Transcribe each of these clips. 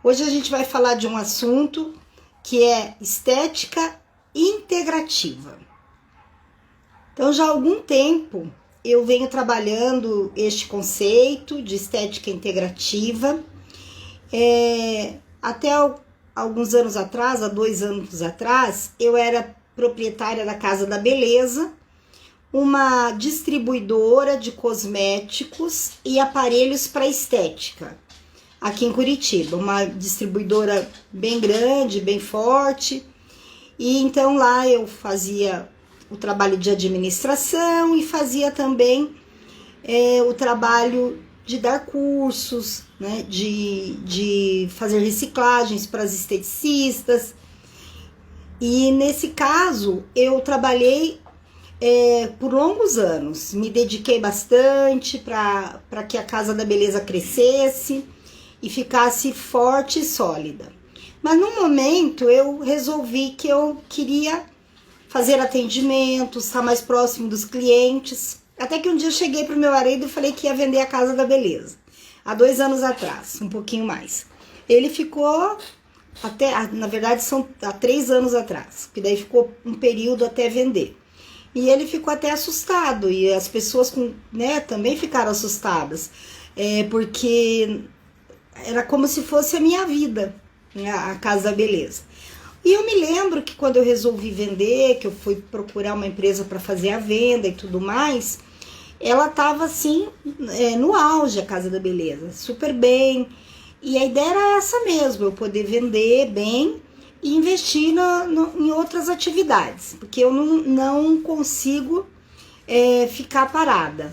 Hoje a gente vai falar de um assunto que é estética integrativa. Então, já há algum tempo eu venho trabalhando este conceito de estética integrativa. Até alguns anos atrás, há 2 anos atrás, eu era proprietária da Casa da Beleza, uma distribuidora de cosméticos e aparelhos para estética, aqui em Curitiba, uma distribuidora bem grande, bem forte. E então lá eu fazia o trabalho de administração e fazia também o trabalho de dar cursos, né, de fazer reciclagens para as esteticistas. E nesse caso eu trabalhei por longos anos, me dediquei bastante para que a Casa da Beleza crescesse e ficasse forte e sólida. Mas num momento eu resolvi que eu queria fazer atendimentos, estar mais próximo dos clientes. Até que um dia eu cheguei pro meu marido e falei que ia vender a Casa da Beleza. Há 2 anos atrás, um pouquinho mais. Ele ficou na verdade são há 3 anos atrás, que daí ficou um período até vender. E ele ficou até assustado, e as pessoas também ficaram assustadas, porque era como se fosse a minha vida, né, a Casa da Beleza. E eu me lembro que quando eu resolvi vender, que eu fui procurar uma empresa para fazer a venda e tudo mais, ela estava assim, no auge, a Casa da Beleza, super bem. E a ideia era essa mesmo, eu poder vender bem e investir em outras atividades, porque eu não consigo ficar parada.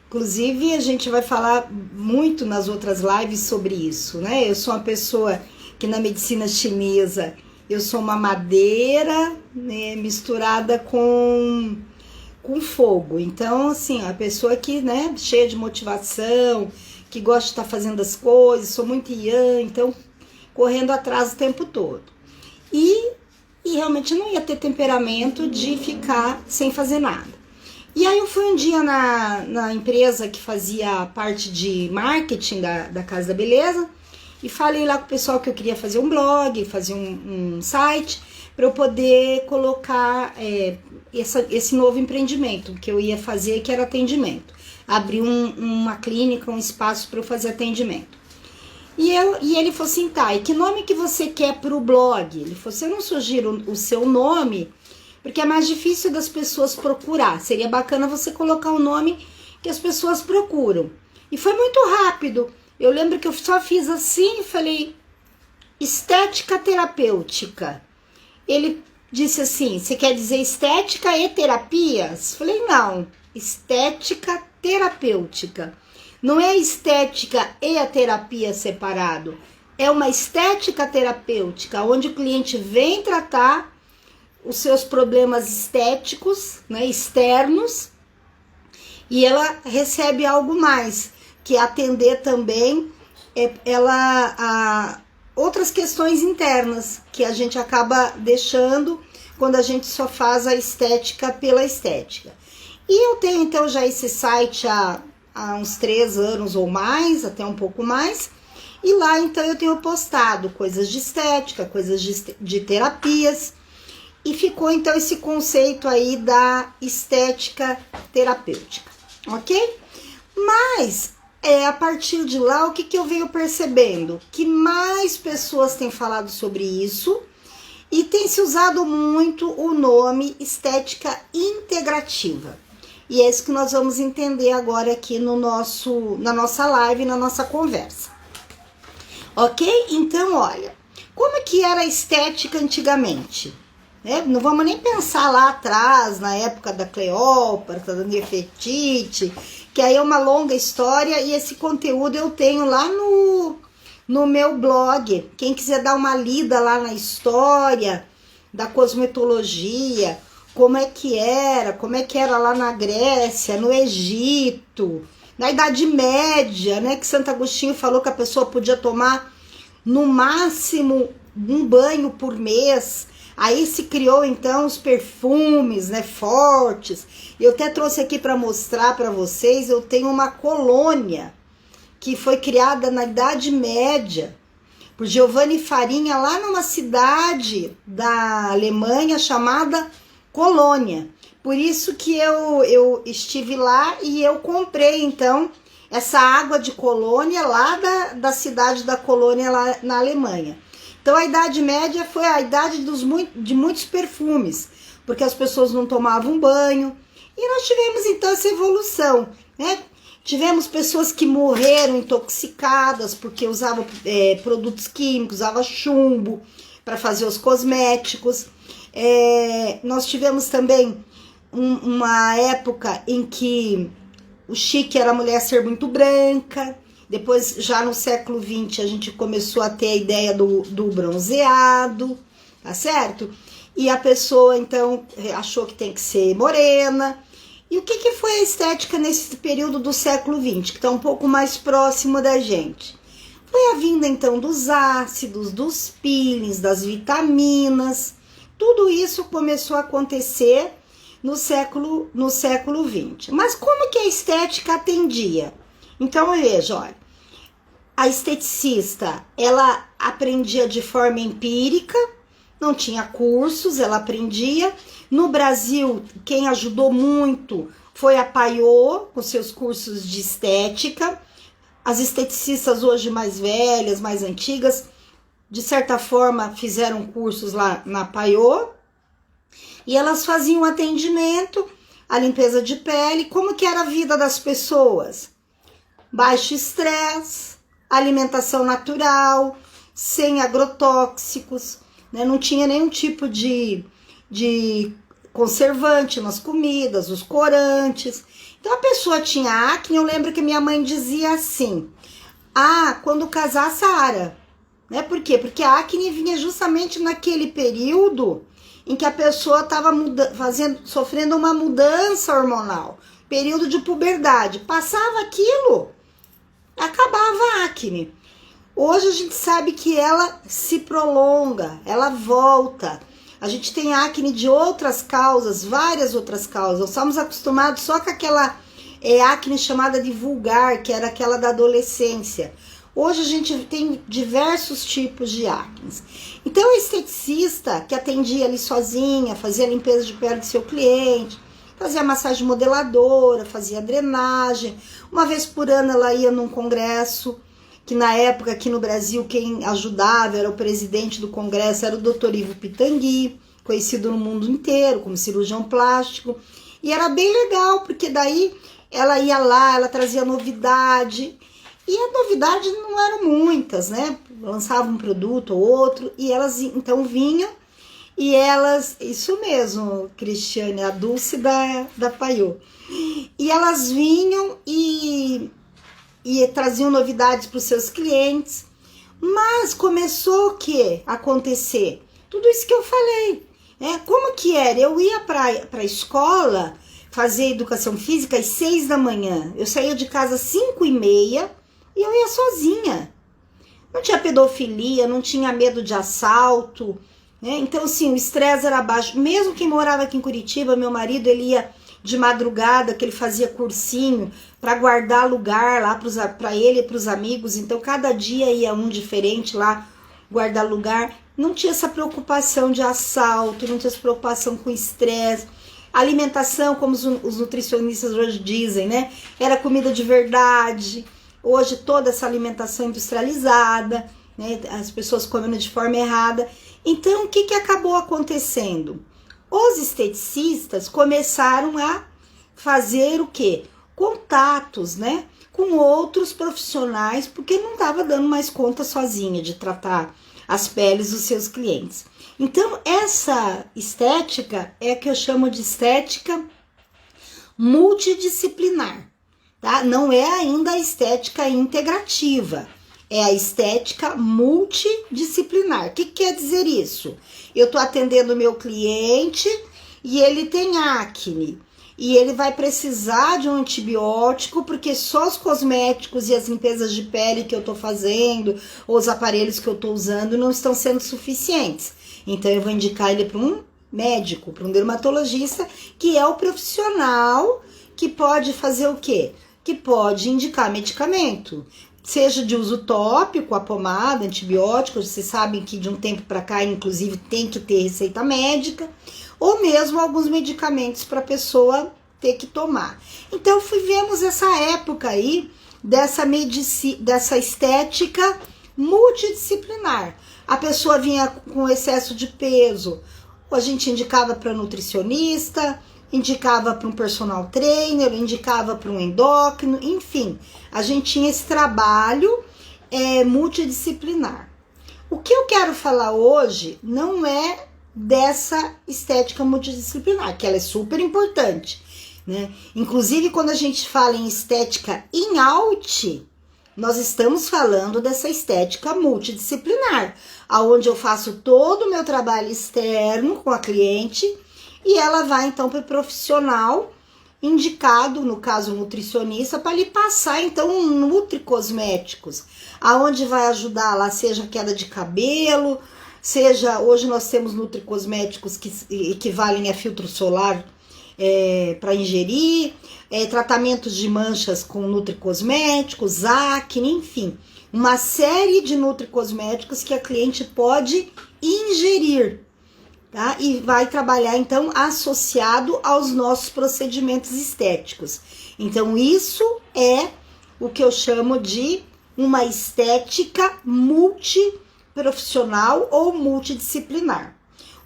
Inclusive, a gente vai falar muito nas outras lives sobre isso, né? Eu sou uma pessoa que na medicina chinesa, eu sou uma madeira, né, misturada com fogo. Então, assim, a pessoa que, né, cheia de motivação, que gosta de estar fazendo as coisas, sou muito ian, então, correndo atrás o tempo todo. E realmente não ia ter temperamento de ficar sem fazer nada. E aí eu fui um dia na empresa que fazia parte de marketing da Casa da Beleza e falei lá com o pessoal que eu queria fazer um blog, fazer um site para eu poder colocar esse novo empreendimento que eu ia fazer, que era atendimento. Abrir uma clínica, um espaço para eu fazer atendimento. E ele falou assim, tá, e que nome que você quer pro blog? Ele falou, você não sugiro o seu nome, porque é mais difícil das pessoas procurar. Seria bacana você colocar um nome que as pessoas procuram. E foi muito rápido. Eu lembro que eu só fiz assim e falei, estética terapêutica. Ele disse assim, você quer dizer estética e terapias? Falei, não, estética terapêutica. Não é estética e a terapia separado. É uma estética terapêutica, onde o cliente vem tratar os seus problemas estéticos, né, externos, e ela recebe algo mais, que é atender também outras questões internas, que a gente acaba deixando quando a gente só faz a estética pela estética. E eu tenho então já esse site há uns 3 anos ou mais, até um pouco mais, e lá então eu tenho postado coisas de estética, coisas de terapias, e ficou então esse conceito aí da estética terapêutica, ok? Mas a partir de lá, o que eu venho percebendo? Que mais pessoas têm falado sobre isso e tem se usado muito o nome estética integrativa. E é isso que nós vamos entender agora aqui na nossa live, na nossa conversa. Ok? Então, olha, como que era a estética antigamente? Não vamos nem pensar lá atrás, na época da Cleópatra, da Nefertiti, que aí é uma longa história e esse conteúdo eu tenho lá no meu blog. Quem quiser dar uma lida lá na história da cosmetologia, como é que era lá na Grécia, no Egito, na Idade Média, né, que Santo Agostinho falou que a pessoa podia tomar no máximo um banho por mês. Aí se criou então os perfumes, né, fortes. Eu até trouxe aqui para mostrar para vocês, eu tenho uma colônia que foi criada na Idade Média por Giovanni Farinha, lá numa cidade da Alemanha chamada Colônia. Por isso que eu estive lá e eu comprei, então, essa água de Colônia lá da cidade da Colônia, lá na Alemanha. Então, a Idade Média foi a idade de muitos perfumes, porque as pessoas não tomavam banho. E nós tivemos, então, essa evolução, né? Tivemos pessoas que morreram intoxicadas porque usavam produtos químicos, usavam chumbo para fazer os cosméticos. Nós tivemos também uma época em que o chique era a mulher ser muito branca. Depois, já no século XX, a gente começou a ter a ideia do bronzeado, tá certo? E a pessoa, então, achou que tem que ser morena. E o que foi a estética nesse período do século XX, que está um pouco mais próximo da gente? Foi a vinda, então, dos ácidos, dos peelings, das vitaminas. Tudo isso começou a acontecer no século XX. Mas como que a estética atendia? Então, veja, olha, a esteticista, ela aprendia de forma empírica, não tinha cursos, ela aprendia. No Brasil, quem ajudou muito foi a Paiô, com seus cursos de estética. As esteticistas hoje mais velhas, mais antigas, de certa forma, fizeram cursos lá na Paiô. E elas faziam atendimento, a limpeza de pele. Como que era a vida das pessoas? Baixo estresse, alimentação natural, sem agrotóxicos, né? Não tinha nenhum tipo de conservante nas comidas, os corantes. Então a pessoa tinha acne. Eu lembro que minha mãe dizia assim: quando casar, sara, né? Por quê? Porque a acne vinha justamente naquele período em que a pessoa estava sofrendo uma mudança hormonal, período de puberdade. Passava aquilo, acabava a acne. Hoje a gente sabe que ela se prolonga, ela volta. A gente tem acne de outras causas, várias outras causas. Nós estamos acostumados só com aquela acne chamada de vulgar, que era aquela da adolescência. Hoje a gente tem diversos tipos de acne. Então, a esteticista que atendia ali sozinha, fazia a limpeza de pele do seu cliente, fazia massagem modeladora, fazia drenagem. Uma vez por ano ela ia num congresso, que na época aqui no Brasil quem ajudava era o presidente do congresso, era o Dr. Ivo Pitangui, conhecido no mundo inteiro como cirurgião plástico. E era bem legal, porque daí ela ia lá, ela trazia novidade. E a novidade não eram muitas, né? Lançava um produto ou outro e elas então vinham e elas, isso mesmo, Cristiane, a Dulce da Paiô. E elas vinham e traziam novidades para os seus clientes. Mas começou o que acontecer? Tudo isso que eu falei, né? Como que era? Eu ia para a escola fazer educação física às 6 da manhã. Eu saía de casa às 5h30 e eu ia sozinha. Não tinha pedofilia, não tinha medo de assalto, né? Então, assim, o estresse era baixo. Mesmo quem morava aqui em Curitiba, meu marido, ele ia de madrugada, que ele fazia cursinho para guardar lugar lá para ele e para os amigos. Então, cada dia ia um diferente lá guardar lugar. Não tinha essa preocupação de assalto, não tinha essa preocupação com estresse. Alimentação, como os nutricionistas hoje dizem, né? Era comida de verdade. Hoje toda essa alimentação industrializada, né? As pessoas comendo de forma errada. Então o que acabou acontecendo? Os esteticistas começaram a fazer o quê? Contatos, né? Com outros profissionais, porque não estava dando mais conta sozinha de tratar as peles dos seus clientes. Então essa estética é a que eu chamo de estética multidisciplinar. Tá? Não é ainda a estética integrativa, é a estética multidisciplinar. O que quer dizer isso? Eu estou atendendo o meu cliente e ele tem acne e ele vai precisar de um antibiótico porque só os cosméticos e as limpezas de pele que eu estou fazendo ou os aparelhos que eu estou usando não estão sendo suficientes. Então eu vou indicar ele para um médico, para um dermatologista, que é o profissional que pode fazer o quê? Que pode indicar medicamento. seja de uso tópico, a pomada, antibióticos, vocês sabem que de um tempo para cá, inclusive, tem que ter receita médica, ou mesmo alguns medicamentos para a pessoa ter que tomar. Então, vemos essa época aí dessa estética multidisciplinar. A pessoa vinha com excesso de peso, ou a gente indicava para nutricionista, indicava para um personal trainer, indicava para um endócrino, enfim, a gente tinha esse trabalho multidisciplinar. O que eu quero falar hoje não é dessa estética multidisciplinar, que ela é super importante, né? Inclusive, quando a gente fala em estética in out, nós estamos falando dessa estética multidisciplinar, aonde eu faço todo o meu trabalho externo com a cliente e ela vai então para o profissional indicado, no caso nutricionista, para lhe passar então um nutricosméticos, aonde vai ajudar lá, seja queda de cabelo, seja, hoje nós temos nutricosméticos que equivalem a filtro solar para ingerir, tratamentos de manchas com nutricosméticos, acne, enfim, uma série de nutricosméticos que a cliente pode ingerir, tá? E vai trabalhar então associado aos nossos procedimentos estéticos. Então isso é o que eu chamo de uma estética multiprofissional ou multidisciplinar.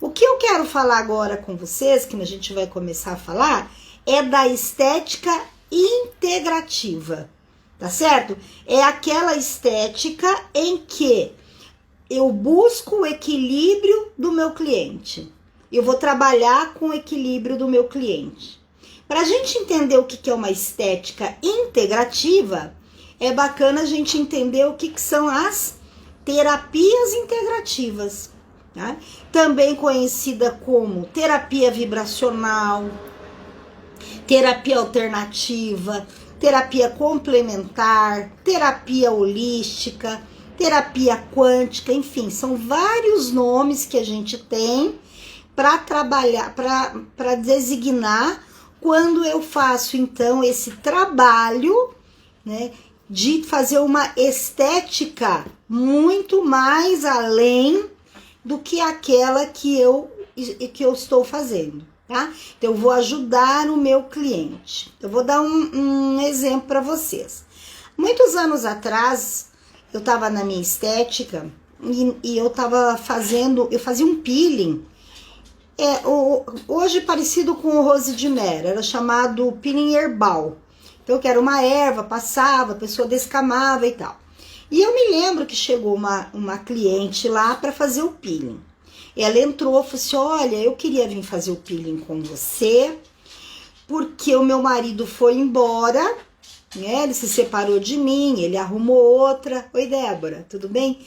O que eu quero falar agora com vocês, que a gente vai começar a falar, é da estética integrativa, tá certo? É aquela estética em que eu busco o equilíbrio do meu cliente. Eu vou trabalhar com o equilíbrio do meu cliente. Para a gente entender o que é uma estética integrativa, é bacana a gente entender o que são as terapias integrativas. Tá? Também conhecida como terapia vibracional, terapia alternativa, terapia complementar, terapia holística, terapia quântica, enfim, são vários nomes que a gente tem para trabalhar, para designar quando eu faço então esse trabalho, né, de fazer uma estética muito mais além do que aquela que eu estou fazendo, tá? Então, eu vou ajudar o meu cliente. Eu vou dar um exemplo para vocês. Muitos anos atrás, eu estava na minha estética e eu fazia um peeling, hoje parecido com o Rose de Mer, era chamado peeling herbal. Então, que era uma erva, passava, a pessoa descamava e tal. E eu me lembro que chegou uma cliente lá para fazer o peeling. Ela entrou e falou assim, olha, eu queria vir fazer o peeling com você, porque o meu marido foi embora, né? Ele se separou de mim, ele arrumou outra. Oi, Débora, tudo bem?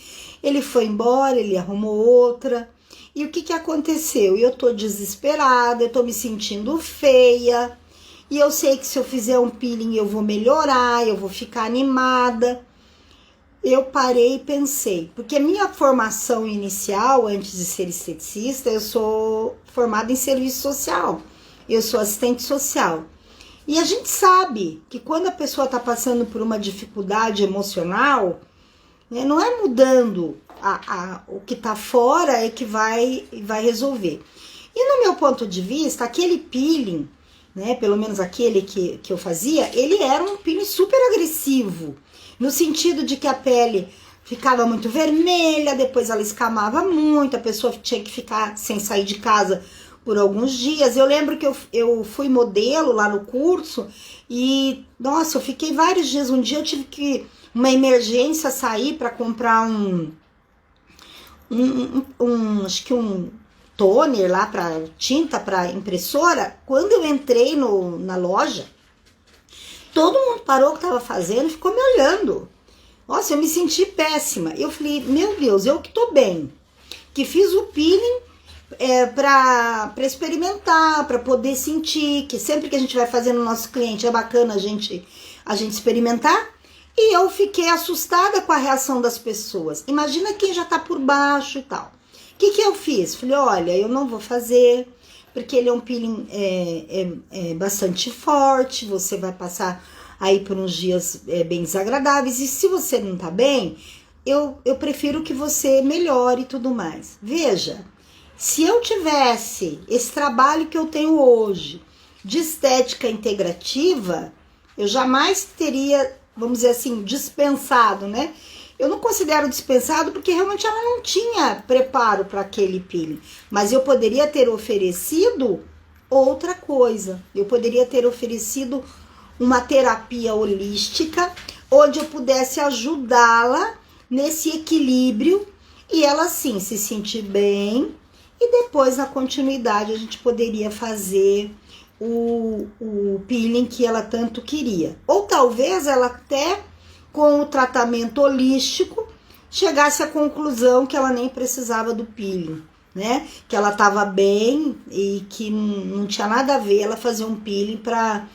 Ele foi embora, ele arrumou outra. E o que aconteceu? Eu tô desesperada, eu tô me sentindo feia, e eu sei que se eu fizer um peeling eu vou melhorar, eu vou ficar animada. Eu parei e pensei, porque a minha formação inicial, antes de ser esteticista, eu sou formada em serviço social, eu sou assistente social. E a gente sabe que quando a pessoa está passando por uma dificuldade emocional, né, não é mudando o que está fora é que vai resolver. E no meu ponto de vista, aquele peeling, né, pelo menos aquele que eu fazia, ele era um peeling super agressivo. No sentido de que a pele ficava muito vermelha, depois ela escamava muito, a pessoa tinha que ficar sem sair de casa por alguns dias. Eu lembro que eu fui modelo lá no curso e, nossa, eu fiquei vários dias. Um dia eu tive que, uma emergência, sair para comprar acho que um toner lá para tinta para impressora. Quando eu entrei na loja, todo mundo parou o que estava fazendo e ficou me olhando. Nossa, eu me senti péssima. Eu falei, meu Deus, eu que tô bem, que fiz o peeling para experimentar, para poder sentir, que sempre que a gente vai fazer no nosso cliente é bacana a gente experimentar. E eu fiquei assustada com a reação das pessoas. Imagina quem já tá por baixo e tal. O que eu fiz? Falei, olha, eu não vou fazer, porque ele é um peeling bastante forte, você vai passar aí por uns dias bem desagradáveis. E se você não tá bem, eu prefiro que você melhore e tudo mais. Veja, se eu tivesse esse trabalho que eu tenho hoje de estética integrativa, eu jamais teria, vamos dizer assim, dispensado, né? Eu não considero dispensado porque realmente ela não tinha preparo para aquele peeling. Mas eu poderia ter oferecido outra coisa. Eu poderia ter oferecido uma terapia holística onde eu pudesse ajudá-la nesse equilíbrio e ela sim se sentir bem. E depois, na continuidade, a gente poderia fazer o peeling que ela tanto queria. Ou talvez ela até, com o tratamento holístico, chegasse à conclusão que ela nem precisava do peeling, né? Que ela estava bem e que não tinha nada a ver ela fazer um peeling para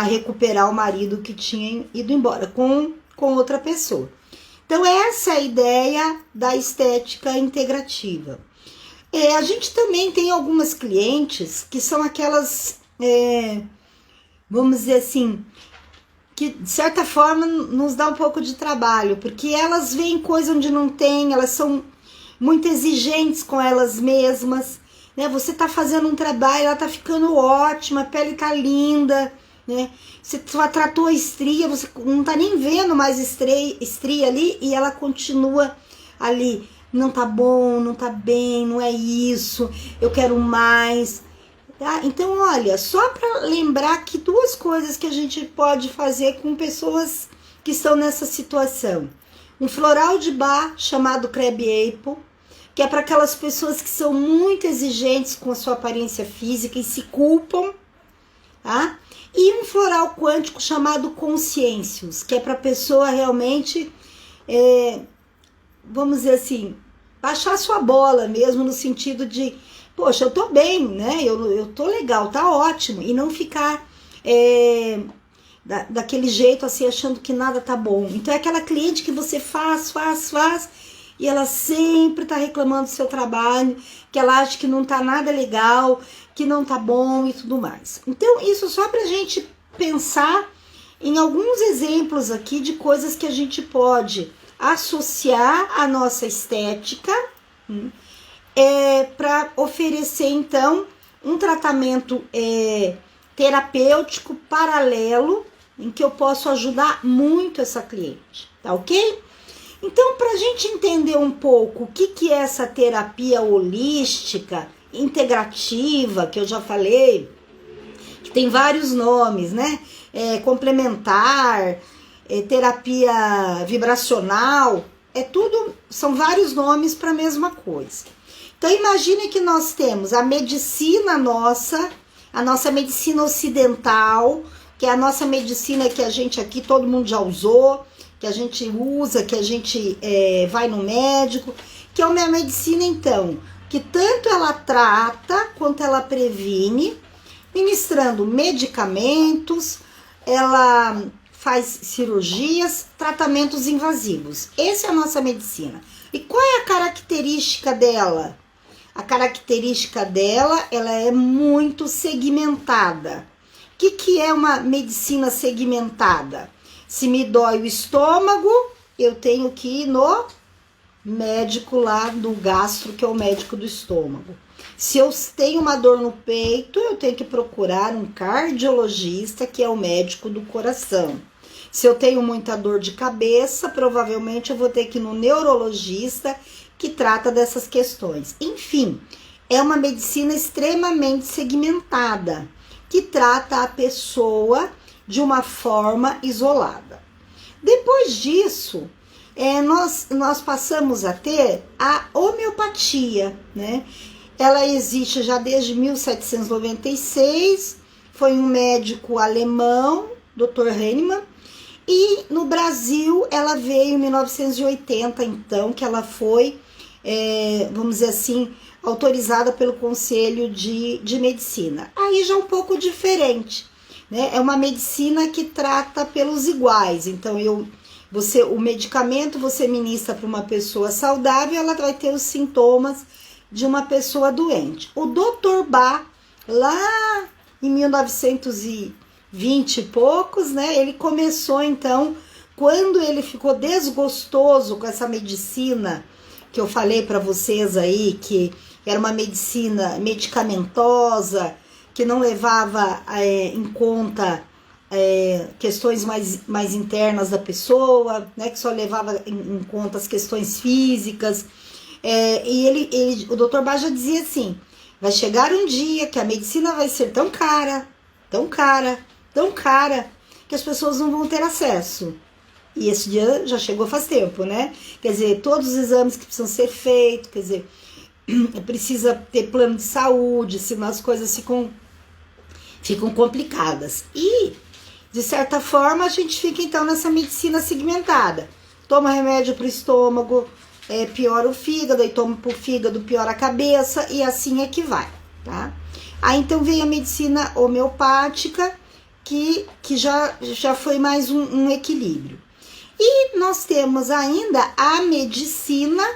recuperar o marido que tinha ido embora com outra pessoa. Então, essa é a ideia da estética integrativa. A gente também tem algumas clientes que são aquelas, vamos dizer assim, que de certa forma nos dá um pouco de trabalho, porque elas veem coisa onde não tem, elas são muito exigentes com elas mesmas, né? Você tá fazendo um trabalho, ela tá ficando ótima, a pele tá linda, né? Você só tratou a estria, você não tá nem vendo mais estria ali e ela continua ali. Não tá bom, não tá bem, não é isso, eu quero mais. Tá? Então, olha, só para lembrar que duas coisas que a gente pode fazer com pessoas que estão nessa situação. Um floral de bar chamado Crab Apple, que é para aquelas pessoas que são muito exigentes com a sua aparência física e se culpam, tá? E um floral quântico chamado Consciêncios, que é para a pessoa realmente... vamos dizer assim, baixar sua bola mesmo, no sentido de, poxa, eu tô bem, né? Eu tô legal, tá ótimo. E não ficar daquele jeito assim, achando que nada tá bom. Então é aquela cliente que você faz, e ela sempre tá reclamando do seu trabalho, que ela acha que não tá nada legal, que não tá bom e tudo mais. Então isso só pra gente pensar em alguns exemplos aqui de coisas que a gente pode associar a nossa estética para oferecer então um tratamento terapêutico paralelo em que eu posso ajudar muito essa cliente, tá ok? Então, para a gente entender um pouco o que é essa terapia holística, integrativa, que eu já falei, que tem vários nomes, né? Complementar, terapia vibracional, são vários nomes para a mesma coisa. Então imagine que nós temos a medicina nossa, a nossa medicina ocidental, que é a nossa medicina que a gente aqui, todo mundo já usou, que a gente usa, que a gente vai no médico, que é uma medicina então, que tanto ela trata quanto ela previne, ministrando medicamentos, ela faz cirurgias, tratamentos invasivos. Essa é a nossa medicina. E qual é a característica dela? A característica dela, ela é muito segmentada. O que é uma medicina segmentada? Se me dói o estômago, eu tenho que ir no médico lá do gastro, que é o médico do estômago. Se eu tenho uma dor no peito, eu tenho que procurar um cardiologista, que é o médico do coração. Se eu tenho muita dor de cabeça, provavelmente eu vou ter que ir no neurologista, que trata dessas questões. Enfim, é uma medicina extremamente segmentada, que trata a pessoa de uma forma isolada. Depois disso, nós passamos a ter a homeopatia, né? Ela existe já desde 1796, foi um médico alemão, Dr. Hahnemann, e no Brasil ela veio em 1980, então, que ela foi, vamos dizer assim, autorizada pelo Conselho de Medicina. Aí já é um pouco diferente, né? É uma medicina que trata pelos iguais, então o medicamento você ministra para uma pessoa saudável, ela vai ter os sintomas de uma pessoa doente. O Dr. Bach, lá em 1900 20 e poucos, né? Ele começou então, quando ele ficou desgostoso com essa medicina que eu falei para vocês aí, que era uma medicina medicamentosa, que não levava em conta questões mais internas da pessoa, né, que só levava em conta as questões físicas. E o Dr. Bach já dizia assim: vai chegar um dia que a medicina vai ser tão cara, tão cara, tão cara, que as pessoas não vão ter acesso. E esse dia já chegou faz tempo, né? Quer dizer, todos os exames que precisam ser feitos, quer dizer, precisa ter plano de saúde, senão as coisas ficam complicadas. E, de certa forma, a gente fica então nessa medicina segmentada. Toma remédio para o estômago, piora o fígado, aí toma pro fígado, piora a cabeça, e assim é que vai, tá? Aí então veio a medicina homeopática, que já foi mais um equilíbrio. E nós temos ainda a medicina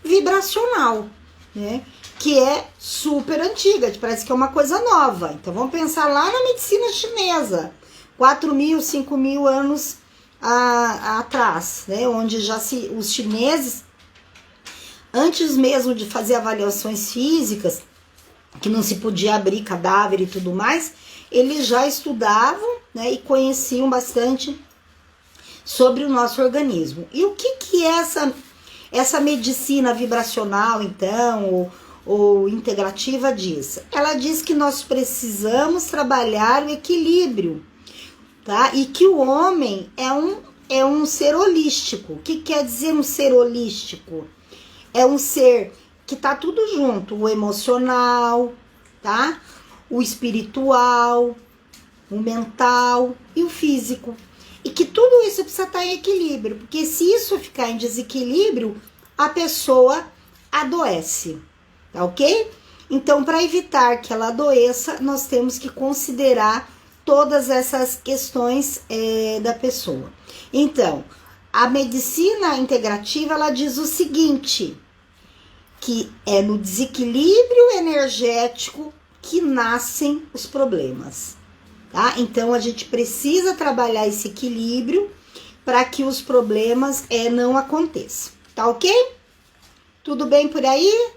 vibracional, né? Que é super antiga, parece que é uma coisa nova. Então vamos pensar lá na medicina chinesa, 4.000, 5.000 anos atrás, né? Onde os chineses, antes mesmo de fazer avaliações físicas, que não se podia abrir cadáver e tudo mais, eles já estudavam, né, e conheciam bastante sobre o nosso organismo. E o que é essa medicina vibracional, então, ou integrativa diz? Ela diz que nós precisamos trabalhar o equilíbrio, tá? E que o homem é um ser holístico. O que quer dizer um ser holístico? É um ser que tá tudo junto, o emocional, tá? O espiritual, o mental e o físico. E que tudo isso precisa estar em equilíbrio, porque se isso ficar em desequilíbrio, a pessoa adoece, tá ok? Então, para evitar que ela adoeça, nós temos que considerar todas essas questões da pessoa. Então, a medicina integrativa, ela diz o seguinte, que é no desequilíbrio energético que nascem os problemas. Tá? Então, a gente precisa trabalhar esse equilíbrio para que os problemas não aconteçam. Tá ok? Tudo bem por aí?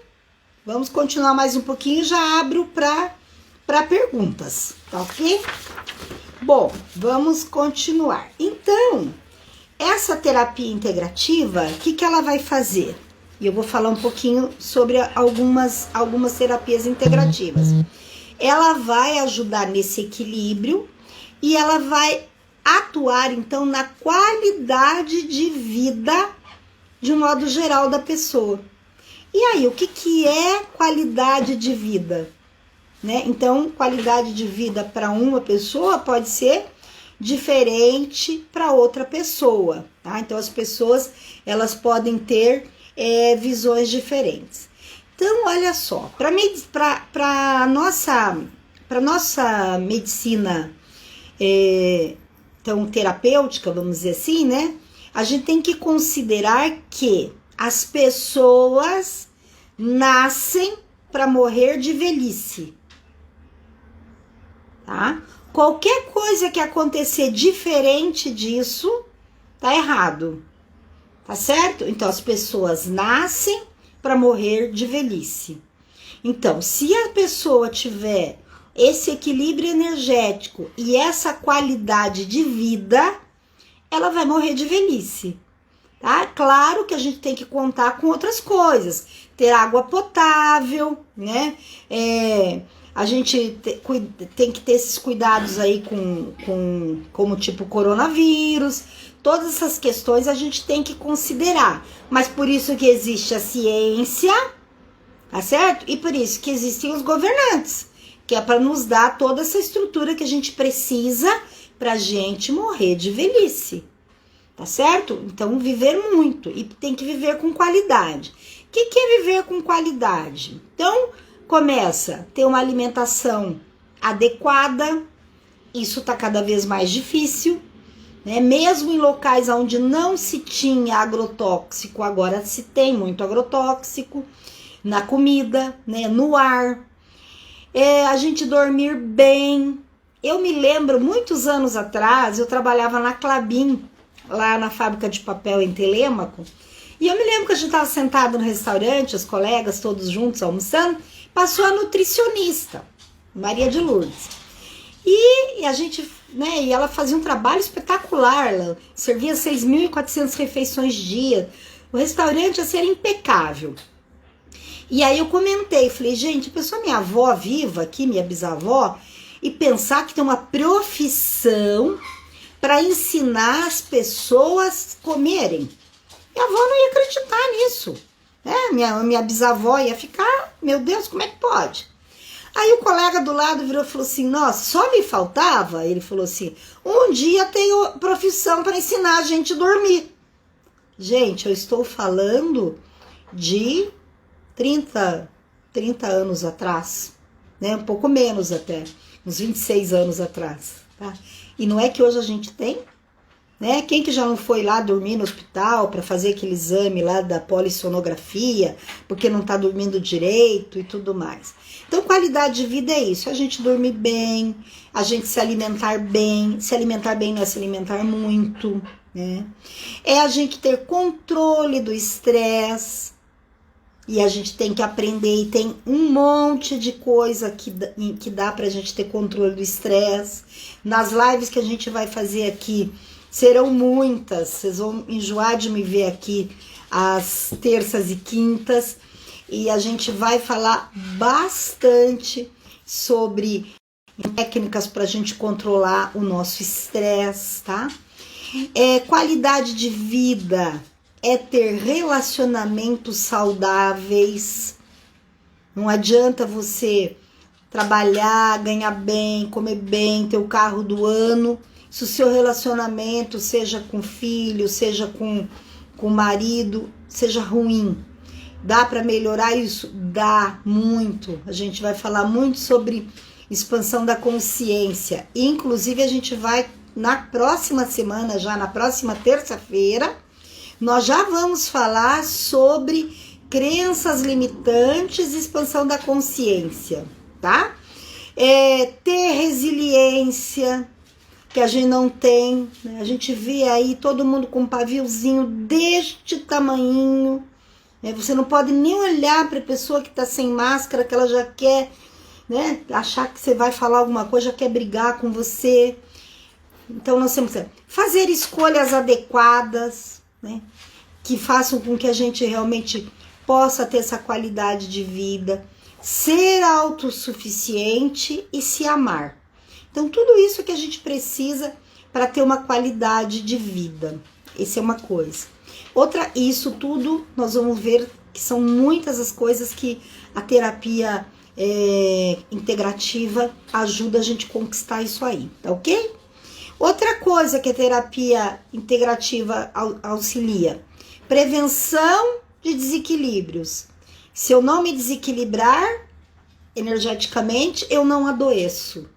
Vamos continuar mais um pouquinho, já abro para perguntas, tá ok? Bom, vamos continuar. Então, essa terapia integrativa, o que ela vai fazer? E eu vou falar um pouquinho sobre algumas terapias integrativas. Ela vai ajudar nesse equilíbrio e ela vai atuar, então, na qualidade de vida, de um modo geral, da pessoa. E aí, o que é qualidade de vida? Né? Então, qualidade de vida para uma pessoa pode ser diferente para outra pessoa, tá? Então, as pessoas, elas podem ter visões diferentes. Então, olha só, para nossa medicina então, terapêutica, vamos dizer assim, né? A gente tem que considerar que as pessoas nascem para morrer de velhice, tá? Qualquer coisa que acontecer diferente disso, tá errado, tá certo? Então, as pessoas nascem para morrer de velhice. Então, se a pessoa tiver esse equilíbrio energético e essa qualidade de vida, ela vai morrer de velhice, tá? Claro que a gente tem que contar com outras coisas, ter água potável, né? A gente tem que ter esses cuidados aí como tipo coronavírus. Todas essas questões a gente tem que considerar, mas por isso que existe a ciência, tá certo? E por isso que existem os governantes, que é para nos dar toda essa estrutura que a gente precisa pra gente morrer de velhice, tá certo? Então, viver muito, e tem que viver com qualidade. O que é viver com qualidade? Então, começa a ter uma alimentação adequada, isso tá cada vez mais difícil, né? Mesmo em locais onde não se tinha agrotóxico, agora se tem muito agrotóxico na comida, né? No ar. A gente dormir bem, Eu me lembro, muitos anos atrás, eu trabalhava na Klabin, lá na fábrica de papel em Telêmaco, e eu me lembro que a gente estava sentado no restaurante, os colegas todos juntos almoçando, passou a nutricionista, Maria de Lourdes. E a gente, né, e ela fazia um trabalho espetacular, ela servia 6.400 refeições dia, o restaurante assim, era impecável. E aí eu comentei, falei, gente, pensou minha avó viva aqui, minha bisavó, e pensar que tem uma profissão para ensinar as pessoas a comerem. Minha avó não ia acreditar nisso. Né? Minha bisavó ia ficar, meu Deus, como é que pode? Aí o colega do lado virou e falou assim, nossa, só me faltava, ele falou assim, um dia tenho profissão para ensinar a gente a dormir. Gente, eu estou falando de 30 anos atrás, né? Um pouco menos até, uns 26 anos atrás, tá? E não é que hoje a gente tem, né? Quem que já não foi lá dormir no hospital para fazer aquele exame lá da polissonografia, porque não tá dormindo direito e tudo mais. Então, qualidade de vida é isso, a gente dormir bem, a gente se alimentar bem não é se alimentar muito, né? É a gente ter controle do estresse, e a gente tem que aprender, e tem um monte de coisa que dá pra gente ter controle do estresse. Nas lives que a gente vai fazer aqui, serão muitas, vocês vão enjoar de me ver aqui às terças e quintas, e a gente vai falar bastante sobre técnicas para a gente controlar o nosso estresse, tá? Qualidade de vida é ter relacionamentos saudáveis. Não adianta você trabalhar, ganhar bem, comer bem, ter o carro do ano, se o seu relacionamento, seja com filho, seja com o marido, seja ruim. Dá para melhorar isso? Dá muito. A gente vai falar muito sobre expansão da consciência. Inclusive, a gente vai, na próxima semana, já na próxima terça-feira, nós já vamos falar sobre crenças limitantes e expansão da consciência, tá? Ter resiliência, que a gente não tem, né? A gente vê aí todo mundo com um paviozinho deste tamanhinho, né? Você não pode nem olhar para a pessoa que está sem máscara, que ela já quer, né, achar que você vai falar alguma coisa, já quer brigar com você. Então nós temos que fazer escolhas adequadas, né, que façam com que a gente realmente possa ter essa qualidade de vida, ser autossuficiente e se amar. Então, tudo isso que a gente precisa para ter uma qualidade de vida. Essa é uma coisa. Outra, isso tudo nós vamos ver que são muitas as coisas que a terapia integrativa ajuda a gente a conquistar isso aí, tá ok? Outra coisa que a terapia integrativa auxilia: prevenção de desequilíbrios. Se eu não me desequilibrar energeticamente, eu não adoeço.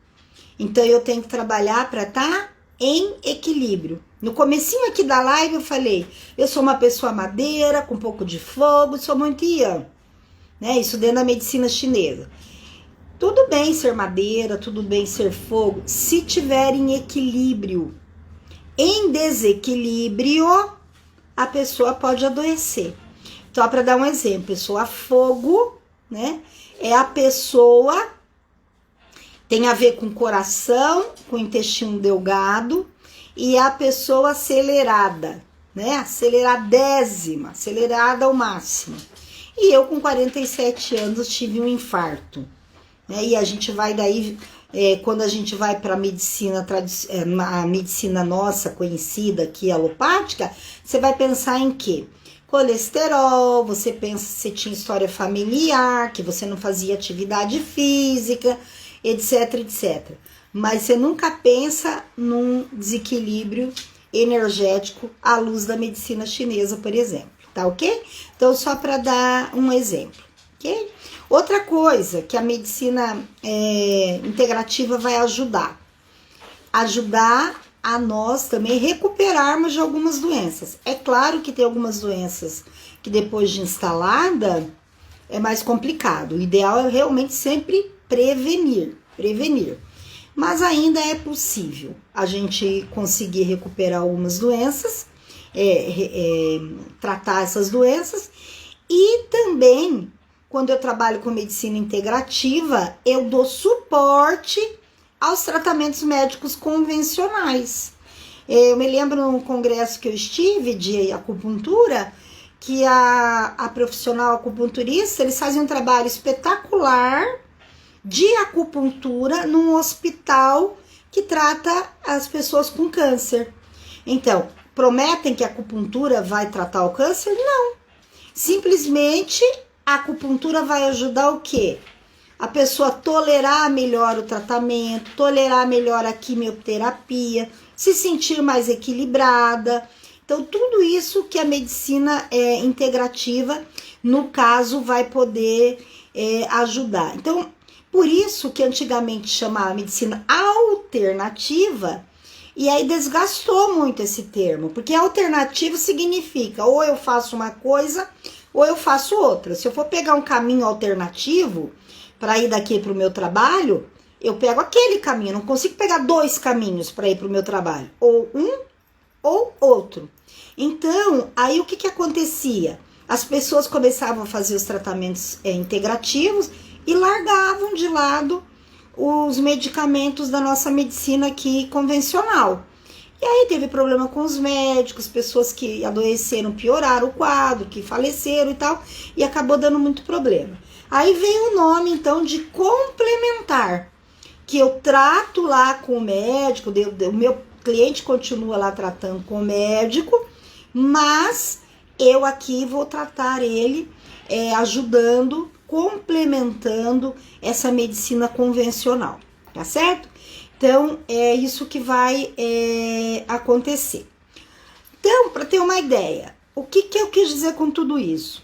Então eu tenho que trabalhar para estar em equilíbrio. No comecinho aqui da live eu falei, eu sou uma pessoa madeira, com um pouco de fogo, sou muito Yang, né? Isso dentro da medicina chinesa. Tudo bem ser madeira, tudo bem ser fogo, se tiver em equilíbrio. Em desequilíbrio, a pessoa pode adoecer. Então, para dar um exemplo, pessoa fogo, né? É a pessoa, tem a ver com coração, com intestino delgado, e a pessoa acelerada, né? Aceleradésima, acelerada ao máximo. E eu, com 47 anos, tive um infarto. Né? E a gente vai daí, quando a gente vai para a medicina, a medicina nossa conhecida aqui, alopática, você vai pensar em quê? Colesterol, você pensa se tinha história familiar, que você não fazia atividade física, etc, etc. Mas você nunca pensa num desequilíbrio energético à luz da medicina chinesa, por exemplo, tá ok? Então, só para dar um exemplo, ok? Outra coisa que a medicina integrativa vai ajudar a nós também recuperarmos de algumas doenças. É claro que tem algumas doenças que depois de instalada é mais complicado. O ideal é realmente sempre prevenir. mas ainda é possível a gente conseguir recuperar algumas doenças, tratar essas doenças. E também, quando eu trabalho com medicina integrativa, eu dou suporte aos tratamentos médicos convencionais. Eu me lembro num congresso que eu estive de acupuntura, que a profissional acupunturista, eles fazem um trabalho espetacular de acupuntura num hospital que trata as pessoas com câncer. Então, prometem que a acupuntura vai tratar o câncer? Não. Simplesmente a acupuntura vai ajudar o quê? A pessoa tolerar melhor o tratamento, tolerar melhor a quimioterapia, se sentir mais equilibrada. Então, tudo isso que a medicina integrativa, no caso, vai poder ajudar. Então, por isso que antigamente chamava medicina alternativa, e aí desgastou muito esse termo, porque alternativo significa ou eu faço uma coisa ou eu faço outra. Se eu for pegar um caminho alternativo para ir daqui para o meu trabalho, eu pego aquele caminho, eu não consigo pegar dois caminhos para ir para o meu trabalho, ou um ou outro. Então, aí o que acontecia? As pessoas começavam a fazer os tratamentos integrativos e largavam de lado os medicamentos da nossa medicina aqui convencional. E aí teve problema com os médicos, pessoas que adoeceram, pioraram o quadro, que faleceram e tal, e acabou dando muito problema. Aí veio o nome, então, de complementar, que eu trato lá com o médico, o meu cliente continua lá tratando com o médico, mas eu aqui vou tratar ele ajudando, complementando essa medicina convencional, tá certo? Então, é isso que vai acontecer. Então, para ter uma ideia, o que eu quis dizer com tudo isso?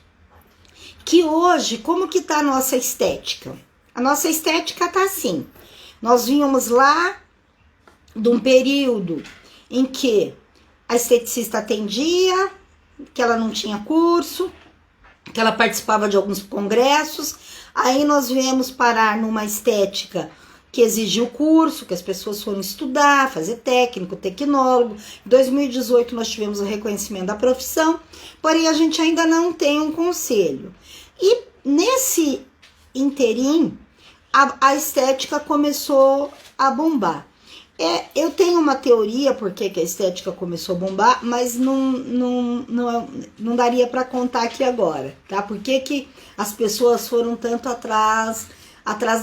Que hoje, como que tá a nossa estética? A nossa estética tá assim. Nós vínhamos lá de um período em que a esteticista atendia, que ela não tinha curso, que ela participava de alguns congressos, aí nós viemos parar numa estética que exigiu curso, que as pessoas foram estudar, fazer técnico, tecnólogo. Em 2018 nós tivemos o reconhecimento da profissão, porém a gente ainda não tem um conselho. E nesse interim, a estética começou a bombar. Eu tenho uma teoria porque que a estética começou a bombar, mas não daria para contar aqui agora, tá? Por que as pessoas foram tanto atrás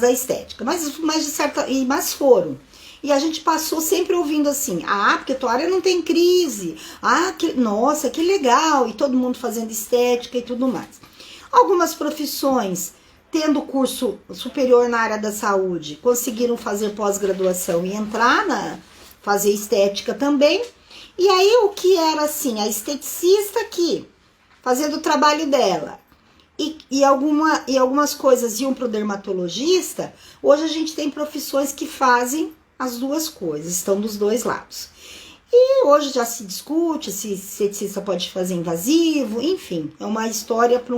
da estética? Mas foram. E a gente passou sempre ouvindo assim, porque tua área não tem crise, nossa, que legal, e todo mundo fazendo estética e tudo mais. Algumas profissões, tendo curso superior na área da saúde, conseguiram fazer pós-graduação e entrar fazer estética também. E aí o que era assim, a esteticista aqui, fazendo o trabalho dela, e algumas coisas iam para o dermatologista, hoje a gente tem profissões que fazem as duas coisas, estão dos dois lados. E hoje já se discute se esteticista pode fazer invasivo, enfim, é uma história para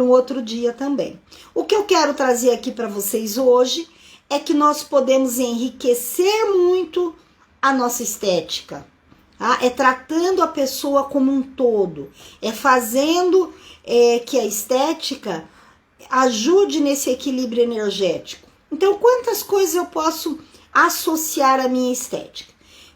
um outro dia também. O que eu quero trazer aqui para vocês hoje é que nós podemos enriquecer muito a nossa estética, tá? É tratando a pessoa como um todo, é fazendo que a estética ajude nesse equilíbrio energético. Então, quantas coisas eu posso associar à minha estética?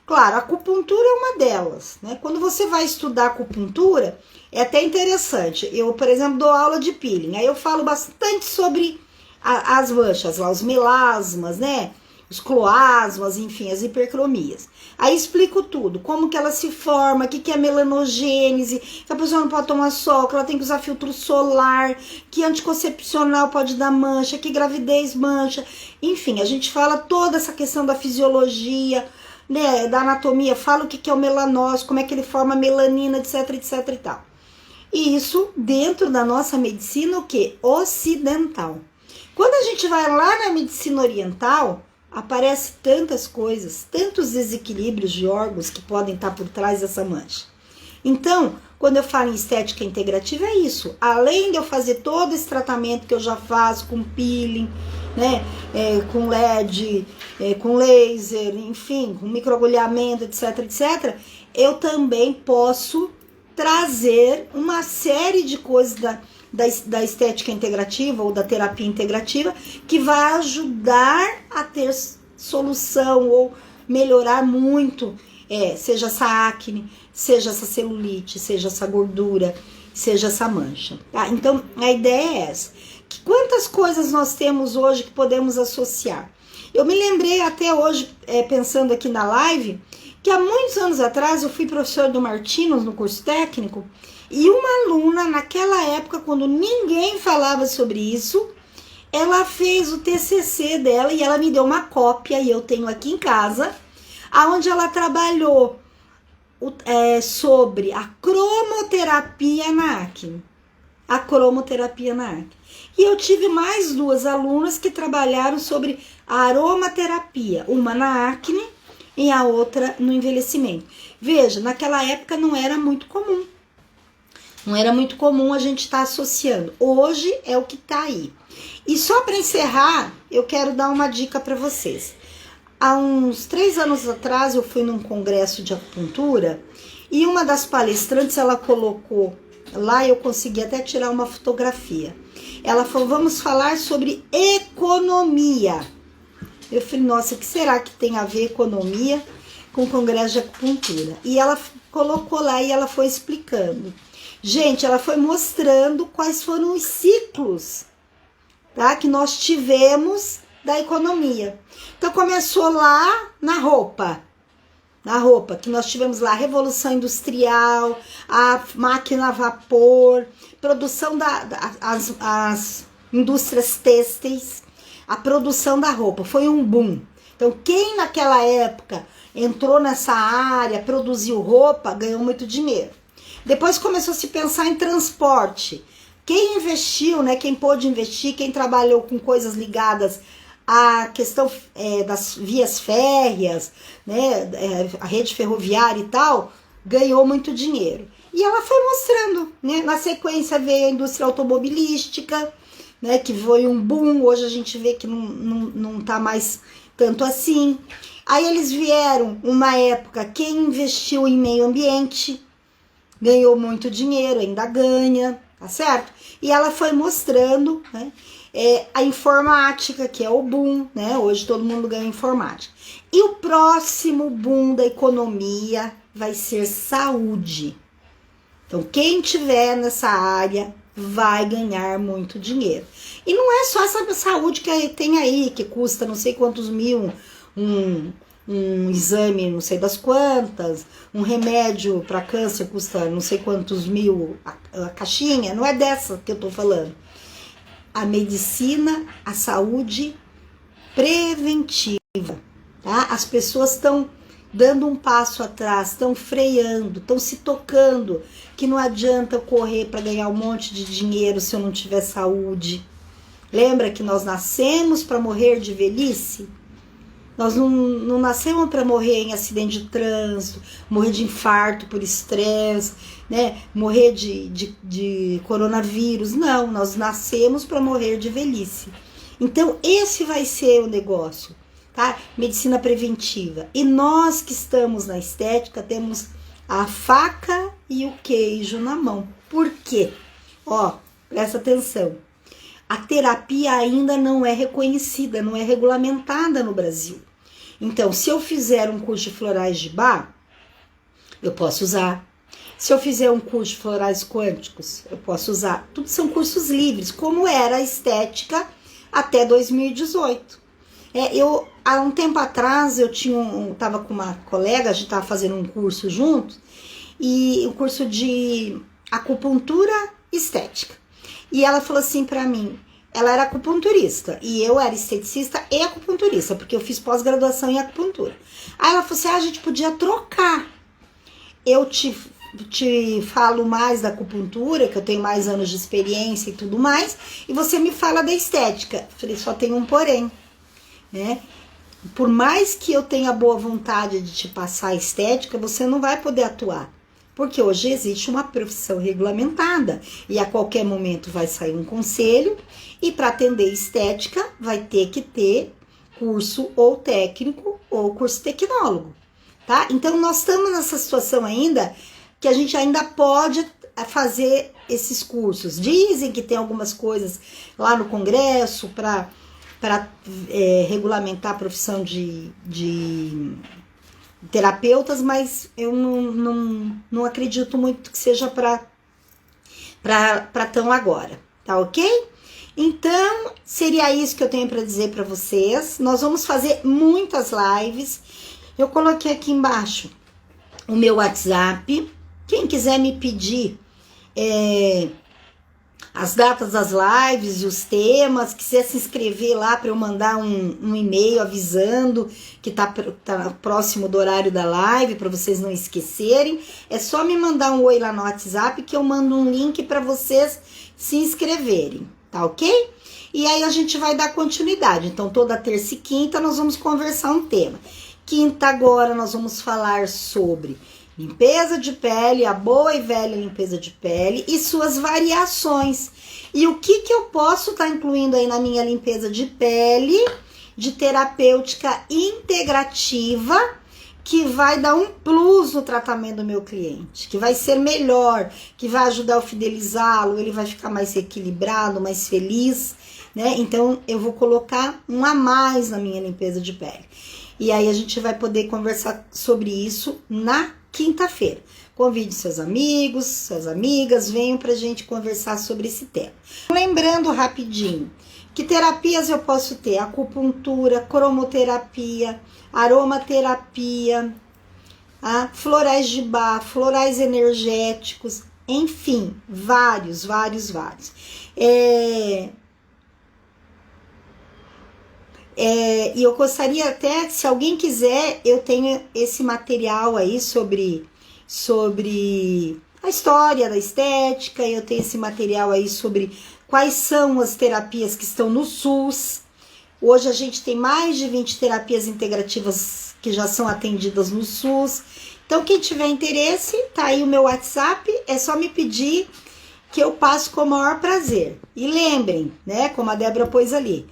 Claro, a acupuntura é uma delas, né? Quando você vai estudar acupuntura, é até interessante. Eu, por exemplo, dou aula de peeling, aí eu falo bastante sobre as manchas lá, os melasmas, né? Os cloasmas, enfim, as hipercromias. Aí explico tudo, como que ela se forma, o que é melanogênese, que a pessoa não pode tomar sol, que ela tem que usar filtro solar, que anticoncepcional pode dar mancha, que gravidez mancha. Enfim, a gente fala toda essa questão da fisiologia, né, da anatomia, fala o que é o melanócito, como é que ele forma melanina, etc, etc e tal. E isso dentro da nossa medicina, o que? Ocidental. Quando a gente vai lá na medicina oriental, aparece tantas coisas, tantos desequilíbrios de órgãos que podem estar por trás dessa mancha. Então, quando eu falo em estética integrativa, é isso. Além de eu fazer todo esse tratamento que eu já faço com peeling, né, com LED, com laser, enfim, com microagulhamento, etc, etc, eu também posso trazer uma série de coisas da estética integrativa ou da terapia integrativa que vai ajudar a ter solução ou melhorar muito, seja essa acne, seja essa celulite, seja essa gordura, seja essa mancha. Tá? Então, a ideia é essa. Que quantas coisas nós temos hoje que podemos associar? Eu me lembrei até hoje, pensando aqui na live, que há muitos anos atrás eu fui professor do Martinos no curso técnico, e uma aluna, naquela época, quando ninguém falava sobre isso, ela fez o TCC dela e ela me deu uma cópia, e eu tenho aqui em casa, onde ela trabalhou sobre a cromoterapia na acne. A cromoterapia na acne. E eu tive mais 2 alunas que trabalharam sobre a aromaterapia, uma na acne e a outra no envelhecimento. Veja, naquela época não era muito comum. Não era muito comum a gente estar associando. Hoje é o que está aí. E só para encerrar, eu quero dar uma dica para vocês. Há uns 3 anos atrás eu fui num congresso de acupuntura e uma das palestrantes, ela colocou lá, eu consegui até tirar uma fotografia. Ela falou, vamos falar sobre economia. Eu falei, nossa, o que será que tem a ver economia com o congresso de acupuntura? E ela colocou lá e ela foi explicando. Gente, ela foi mostrando quais foram os ciclos, tá, que nós tivemos da economia. Então começou lá na roupa, que nós tivemos lá a Revolução Industrial, a máquina a vapor, produção as indústrias têxteis, a produção da roupa, foi um boom. Então quem naquela época entrou nessa área, produziu roupa, ganhou muito dinheiro. Depois começou a se pensar em transporte. Quem investiu, né, quem pôde investir, quem trabalhou com coisas ligadas à questão das vias férreas, né, a rede ferroviária e tal, ganhou muito dinheiro. E ela foi mostrando, né, na sequência veio a indústria automobilística, né, que foi um boom, hoje a gente vê que não tá mais tanto assim. Aí eles vieram uma época, quem investiu em meio ambiente, ganhou muito dinheiro, ainda ganha, tá certo? E ela foi mostrando, né, a informática, que é o boom, né? Hoje todo mundo ganha informática. E o próximo boom da economia vai ser saúde. Então, quem tiver nessa área vai ganhar muito dinheiro. E não é só essa saúde que tem aí, que custa não sei quantos mil, um exame não sei das quantas, um remédio para câncer custa não sei quantos mil a caixinha, não é dessa que eu tô falando. A medicina, a saúde preventiva, tá? As pessoas estão dando um passo atrás, estão freando, estão se tocando, que não adianta eu correr para ganhar um monte de dinheiro se eu não tiver saúde. Lembra que nós nascemos para morrer de velhice? Nós não nascemos para morrer em acidente de trânsito, morrer de infarto por estresse, né? Morrer de coronavírus. Não, nós nascemos para morrer de velhice. Então, esse vai ser o negócio, tá? Medicina preventiva. E nós que estamos na estética temos a faca e o queijo na mão. Por quê? Ó, presta atenção. A terapia ainda não é reconhecida, não é regulamentada no Brasil. Então, se eu fizer um curso de florais de Bach, eu posso usar. Se eu fizer um curso de florais quânticos, eu posso usar. Tudo são cursos livres, como era a estética até 2018. Há um tempo atrás, eu estava com uma colega, a gente estava fazendo um curso juntos, e um curso de acupuntura estética. E ela falou assim para mim, ela era acupunturista, e eu era esteticista e acupunturista, porque eu fiz pós-graduação em acupuntura. Aí ela falou assim, a gente podia trocar. Eu te falo mais da acupuntura, que eu tenho mais anos de experiência e tudo mais, e você me fala da estética. Eu falei, só tem um porém, né? Por mais que eu tenha boa vontade de te passar a estética, você não vai poder atuar, Porque hoje existe uma profissão regulamentada e a qualquer momento vai sair um conselho e para atender estética vai ter que ter curso ou técnico ou curso tecnólogo, tá? Então nós estamos nessa situação ainda que a gente ainda pode fazer esses cursos. Dizem que tem algumas coisas lá no Congresso para regulamentar a profissão de terapeutas, mas eu não acredito muito que seja para tão agora, tá ok? Então, seria isso que eu tenho para dizer para vocês. Nós vamos fazer muitas lives. Eu coloquei aqui embaixo o meu WhatsApp. Quem quiser me pedir as datas das lives e os temas, quiser se inscrever lá para eu mandar um e-mail avisando que tá próximo do horário da live, para vocês não esquecerem, é só me mandar um oi lá no WhatsApp que eu mando um link para vocês se inscreverem, tá ok? E aí a gente vai dar continuidade. Então toda terça e quinta nós vamos conversar um tema. Quinta agora nós vamos falar sobre limpeza de pele, a boa e velha limpeza de pele e suas variações. E o que eu posso estar incluindo aí na minha limpeza de pele, de terapêutica integrativa, que vai dar um plus no tratamento do meu cliente, que vai ser melhor, que vai ajudar a fidelizá-lo, ele vai ficar mais equilibrado, mais feliz, né? Então eu vou colocar um a mais na minha limpeza de pele. E aí a gente vai poder conversar sobre isso na quinta-feira. Convide seus amigos, suas amigas, venham pra gente conversar sobre esse tema. Lembrando rapidinho, que terapias eu posso ter? Acupuntura, cromoterapia, aromaterapia, florais de Bach, florais energéticos, enfim, vários. E eu gostaria até, se alguém quiser, eu tenho esse material aí sobre a história da estética, eu tenho esse material aí sobre quais são as terapias que estão no SUS. Hoje a gente tem mais de 20 terapias integrativas que já são atendidas no SUS. Então quem tiver interesse, tá aí o meu WhatsApp, é só me pedir que eu passo com o maior prazer. E lembrem, né, como a Débora pôs ali,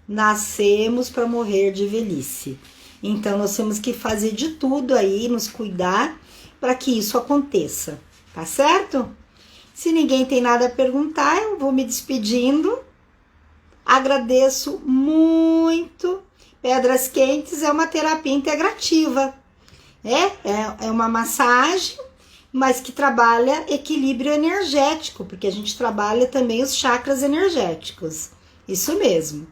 nascemos para morrer de velhice. Então nós temos que fazer de tudo aí, nos cuidar para que isso aconteça, tá certo? Se ninguém tem nada a perguntar, eu vou me despedindo. Agradeço muito. Pedras Quentes é uma terapia integrativa. É uma massagem, mas que trabalha equilíbrio energético, porque a gente trabalha também os chakras energéticos. Isso mesmo.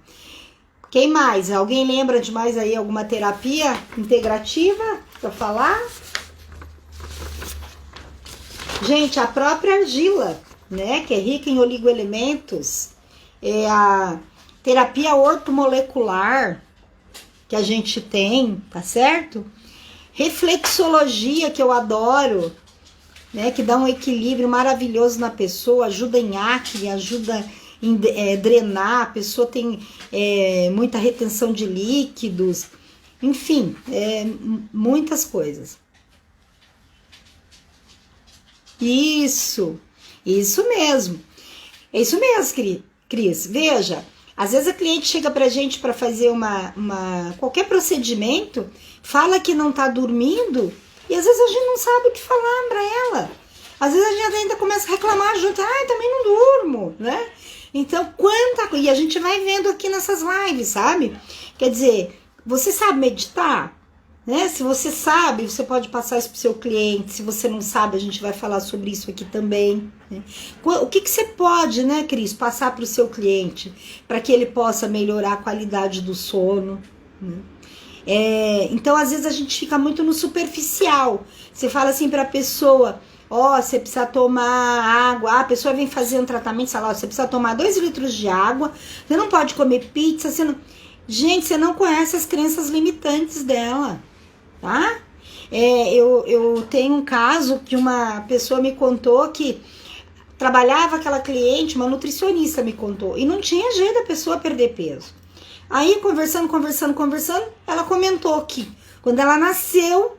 Quem mais? Alguém lembra de mais aí alguma terapia integrativa para falar? Gente, a própria argila, né, que é rica em oligoelementos, é a terapia ortomolecular que a gente tem, tá certo? Reflexologia, que eu adoro, né, que dá um equilíbrio maravilhoso na pessoa, ajuda em acne, ajuda em drenar, a pessoa tem muita retenção de líquidos, enfim, muitas coisas. Isso mesmo. É isso mesmo, Cris. Veja, às vezes a cliente chega pra gente para fazer qualquer procedimento, fala que não tá dormindo, e às vezes a gente não sabe o que falar pra ela. Às vezes a gente ainda começa a reclamar junto, também não durmo, né? Então, e a gente vai vendo aqui nessas lives, sabe? Quer dizer, você sabe meditar? Né? Se você sabe, você pode passar isso pro seu cliente. Se você não sabe, a gente vai falar sobre isso aqui também, né? O que você pode, né, Cris, passar pro seu cliente para que ele possa melhorar a qualidade do sono, né? Então, às vezes a gente fica muito no superficial. Você fala assim pra pessoa, você precisa tomar água. A pessoa vem fazer um tratamento, sei lá, você precisa tomar 2 litros de água, você não pode comer pizza, Gente, você não conhece as crenças limitantes dela, tá? Eu tenho um caso que uma pessoa me contou que trabalhava aquela cliente, uma nutricionista me contou, e não tinha jeito da pessoa perder peso. Aí, conversando, ela comentou que quando ela nasceu,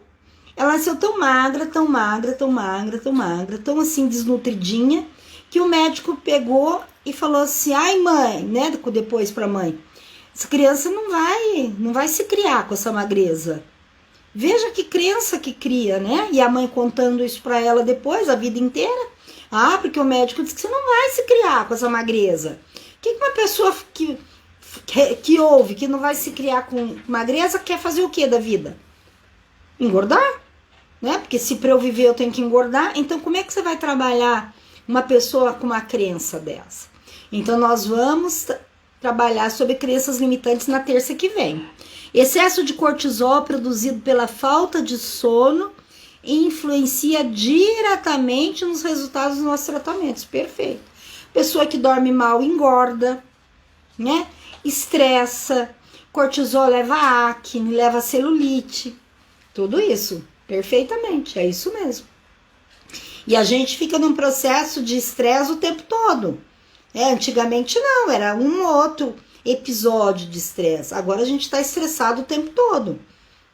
Ela nasceu tão magra, tão magra, tão magra, tão magra, tão assim desnutridinha, que o médico pegou e falou assim: ai mãe, né, depois pra mãe, essa criança não vai se criar com essa magreza. Veja que criança que cria, né? E a mãe contando isso pra ela depois, a vida inteira. Ah, porque o médico disse que você não vai se criar com essa magreza. O que uma pessoa que ouve que não vai se criar com magreza quer fazer o que da vida? Engordar, né? Porque se para eu viver eu tenho que engordar. Então como é que você vai trabalhar uma pessoa com uma crença dessa? Então nós vamos trabalhar sobre crenças limitantes na terça que vem. Excesso de cortisol produzido pela falta de sono influencia diretamente nos resultados dos nossos tratamentos. Perfeito. Pessoa que dorme mal engorda, né? Estressa, cortisol leva a acne, leva a celulite. Tudo isso, perfeitamente, é isso mesmo. E a gente fica num processo de estresse o tempo todo. Antigamente não, era um ou outro episódio de estresse. Agora a gente está estressado o tempo todo,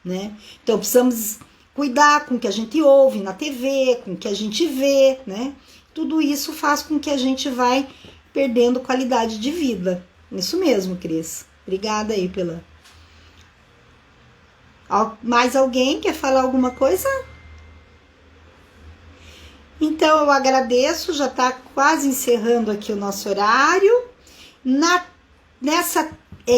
né? Então precisamos cuidar com o que a gente ouve na TV, com o que a gente vê, né? Tudo isso faz com que a gente vai perdendo qualidade de vida. Isso mesmo, Cris. Obrigada aí pela... Mais alguém quer falar alguma coisa? Então eu agradeço, já está quase encerrando aqui o nosso horário. Nessa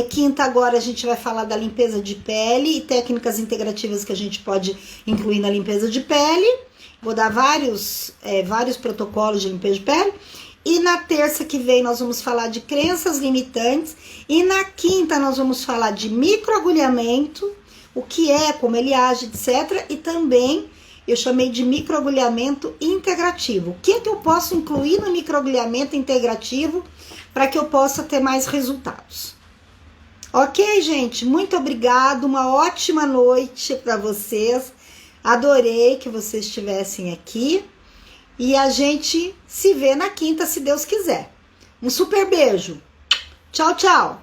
quinta agora a gente vai falar da limpeza de pele e técnicas integrativas que a gente pode incluir na limpeza de pele. Vou dar vários protocolos de limpeza de pele. E na terça que vem nós vamos falar de crenças limitantes. E na quinta nós vamos falar de microagulhamento, o que é, como ele age, etc. E também eu chamei de microagulhamento integrativo. O que é que eu posso incluir no microagulhamento integrativo para que eu possa ter mais resultados? Ok, gente? Muito obrigado. Uma ótima noite para vocês. Adorei que vocês estivessem aqui. E a gente se vê na quinta, se Deus quiser. Um super beijo. Tchau, tchau.